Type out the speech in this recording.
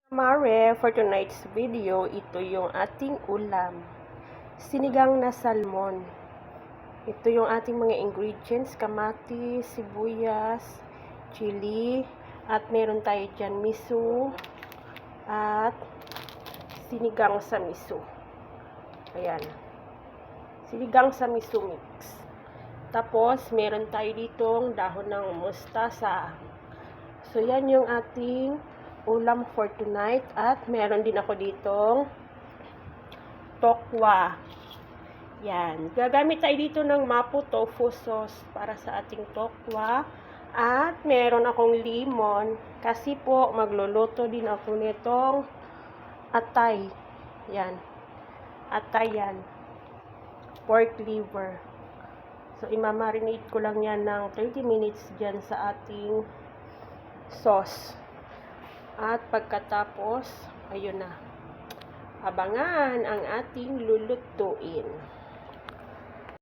Mare, for tonight's video, ito yung ating ulam. Sinigang na salmon. Ito yung ating mga ingredients, kamatis, sibuyas, chili, at meron tayo dyan miso, at sinigang sa miso. Ayan. Sinigang sa miso mix. Tapos, meron tayo ditong dahon ng mustasa. So, yan yung ating ulam for tonight. At meron din ako ditong tokwa. Yan. Gagamit tayo dito ng mapo tofu sauce para sa ating tokwa. At meron akong lemon. Kasi po, magluluto din ako nitong atay. Yan. Atay yan. Pork liver. So, imamarinate ko lang yan ng 30 minutes dyan sa ating sauce. At pagkatapos, ayun na. Abangan ang ating lulutuin.